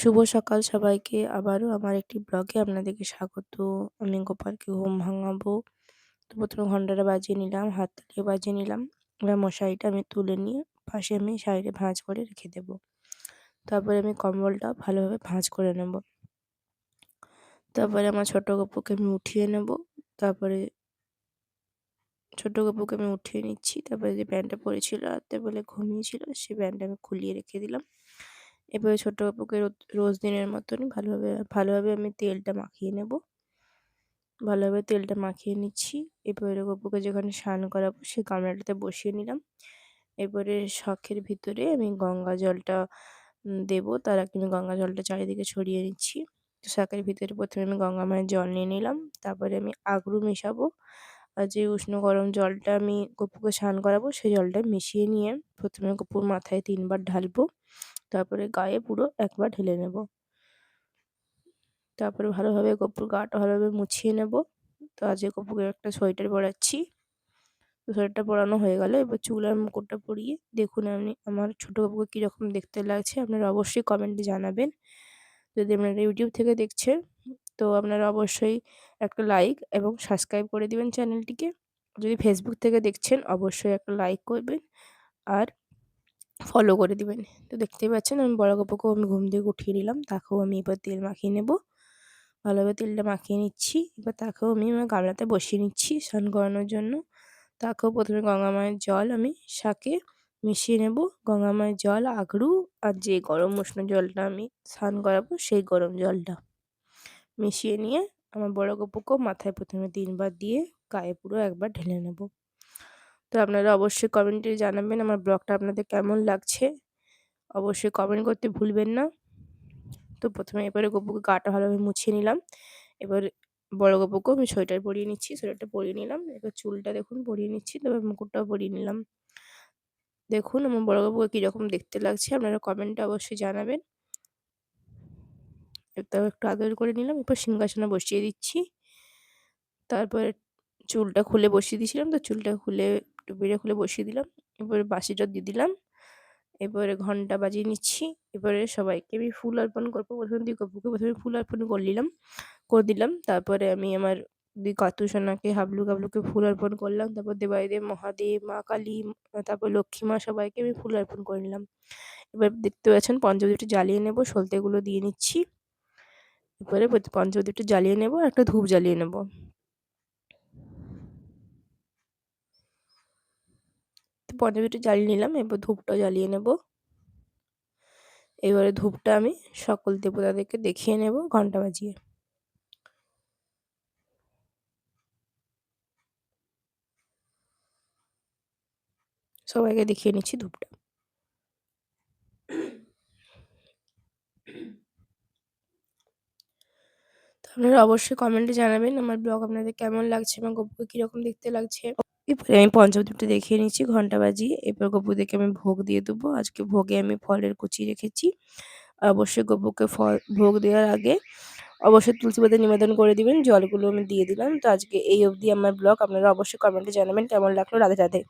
শুভ সকাল সবাইকে। আবারও আমার একটি ব্লগে আপনাদেরকে স্বাগত। আমি গোপালকে ঘুম ভাঙাবো। তো ১ম এ ঘন্টাটা বাজিয়ে নিলাম, হাততালিও বাজিয়ে নিলাম। এবার মশারিটা আমি তুলে নিয়ে পাশে আমি সাইডে ভাঁজ করে রেখে দেবো। তারপরে আমি কম্বলটা ভালোভাবে ভাঁজ করে নেব। তারপরে আমার ছোট গপুকে আমি উঠিয়ে নেব। তারপরে ছোট গপুকে আমি উঠিয়ে নিচ্ছি। তারপরে যে প্যান্টটা পরেছিল রাত্রে বেলা ঘুমিয়েছিল, সেই প্যান্টটা আমি খুলিয়ে রেখে দিলাম। এবারে ছোট্ট কাকুকে রোজ দিনের মতনই ভালোভাবে আমি তেলটা মাখিয়ে নেব। ভালোভাবে তেলটা মাখিয়ে নিচ্ছি। এবারে গপুকে যেখানে স্নান করাবো সেই গামলাটাতে বসিয়ে নিলাম। এবারে শখের ভিতরে আমি গঙ্গা জলটা দেবো। তার আগে আমি গঙ্গা জলটা চারিদিকে ছড়িয়ে নিচ্ছি। শখের ভিতরে ১ম এ আমি গঙ্গা মায়ের জল নিয়ে নিলাম। তারপরে আমি আগরু মেশাবো। আর যে উষ্ণ গরম জলটা আমি গপুকে স্নান করাবো সেই জলটা মিশিয়ে নিয়ে ১ম এ গপুর মাথায় ৩ বার ঢালবো। তারপরে গায়ে পুরো একবার ঢেলে নেব। তারপরে ভালোভাবে গপুর গাটা ভালোভাবে মুছিয়ে নেব। তো আজকে গপুকে একটা সোয়েটার পরাচ্ছি। তো সোয়েটারটা পরানো হয়ে গেল। এবার চুল আর মুকুটটা পরিয়ে দেখুন আপনি আমার ছোট গপুকে কীরকম দেখতে লাগছে আপনারা অবশ্যই কমেন্টে জানাবেন। যদি আপনারা ইউটিউব থেকে দেখছেন তো আপনারা অবশ্যই একটা লাইক এবং সাবস্ক্রাইব করে দিবেন চ্যানেলটিকে। যদি ফেসবুক থেকে দেখছেন অবশ্যই একটা লাইক করবেন আর ফলো করে দিবেন। তো দেখতেই পাচ্ছেন আমি বড় গপুকেও আমি ঘুম থেকে উঠিয়ে নিলাম। তাকেও আমি এবার তেল মাখিয়ে নেব। ভালোভাবে তেলটা মাখিয়ে নিচ্ছি। এবার তাকেও আমি আমার গামলাতে বসিয়ে নিচ্ছি স্নান করানোর জন্য। তাকেও ১ম এ গঙ্গা মায়ের জল আমি শাকে মিশিয়ে নেব। গঙ্গা মায়ের জল, আগরু আর যে গরম উষ্ণ জলটা আমি স্নান করাবো সেই গরম জলটা মিশিয়ে নিয়ে আমার বড় গপুকেও মাথায় ১ম এ ৩ বার দিয়ে গায়ে পুরো একবার ঢেলে নেব। তো আপনারা অবশ্যই কমেন্টে জানাবেন আমার ব্লগটা আপনাদের কেমন লাগছে। অবশ্যই কমেন্ট করতে ভুলবেন না। তো ১ম এ এবারে গপুকে গাটা ভালোভাবে মুছিয়ে নিলাম। এবার বড় গপুকেও আমি সোয়েটার পরিয়ে নিচ্ছি। সোয়েটারটা পরিয়ে নিলাম। এবার চুলটা দেখুন পরিয়ে নিচ্ছি। তারপর মুকুটটাও পরিয়ে নিলাম। দেখুন আমার বড় গপুকে কীরকম দেখতে লাগছে আপনারা কমেন্টে অবশ্যই জানাবেন। তাও একটু আদর করে নিলাম। এরপর সিংহাসনে বসিয়ে দিচ্ছি। তারপরে চুলটা খুলে বসিয়ে দিয়েছিলাম তো চুলটা খুলে টুপিটা খুলে বসিয়ে দিলাম। এবারে বাসিটা দিয়ে দিলাম। এবারে ঘন্টা বাজিয়ে নিচ্ছি। এবারে সবাইকে আমি ফুল অর্পণ করবো। ১ম দিকে গপুকে ১ম এ ফুল অর্পণ করে দিলাম। তারপরে আমি আমার ২ কাতুসোনাকে হাবলু-কাবলুকে ফুল অর্পণ করলাম। তারপর দেবাদিদেব, মহাদেব, মা কালী, তারপর লক্ষ্মী মা সবাইকে আমি ফুল অর্পণ করে নিলাম। এবার দেখতে পাচ্ছেন পঞ্চপ্রদীপটা জ্বালিয়ে নেব। সলতেগুলো দিয়ে নিচ্ছি। এবারে পঞ্চপ্রদীপটা জ্বালিয়ে নেব আর একটা ধূপ জ্বালিয়ে নেব। তো পঞ্চপ্রদীপটা জ্বালিয়ে নিলাম। এবার ধূপটাও জ্বালিয়ে নেব। এবারে ধূপটা আমি সকল দেবতাদেরকে দেখিয়ে নেব ঘন্টা বাজিয়ে। সবাইকে দেখিয়ে নিচ্ছি ধূপটা। তো আপনারা অবশ্যই কমেন্টে জানাবেন আমার ব্লগ আপনাদের কেমন লাগছে, আমার গপুকে কীরকম দেখতে লাগছে। এরপরে আমি পঞ্চপ্রদীপটা দেখিয়ে নিচ্ছি ঘন্টা বাজিয়ে। এরপর গপুদেরকে আমি ভোগ দিয়ে দেবো। আজকে ভোগে আমি ফলের কুচি রেখেছি। আর অবশ্যই গপুকে ভোগ দেওয়ার আগে অবশ্যই তুলসী পাতা নিবেদন করে দিবেন। জলগুলো আমি দিয়ে দিলাম। তো আজকে এই অবধি আমার ব্লগ। আপনারা অবশ্যই কমেন্টে জানাবেন কেমন লাগলো। রাধে রাধে।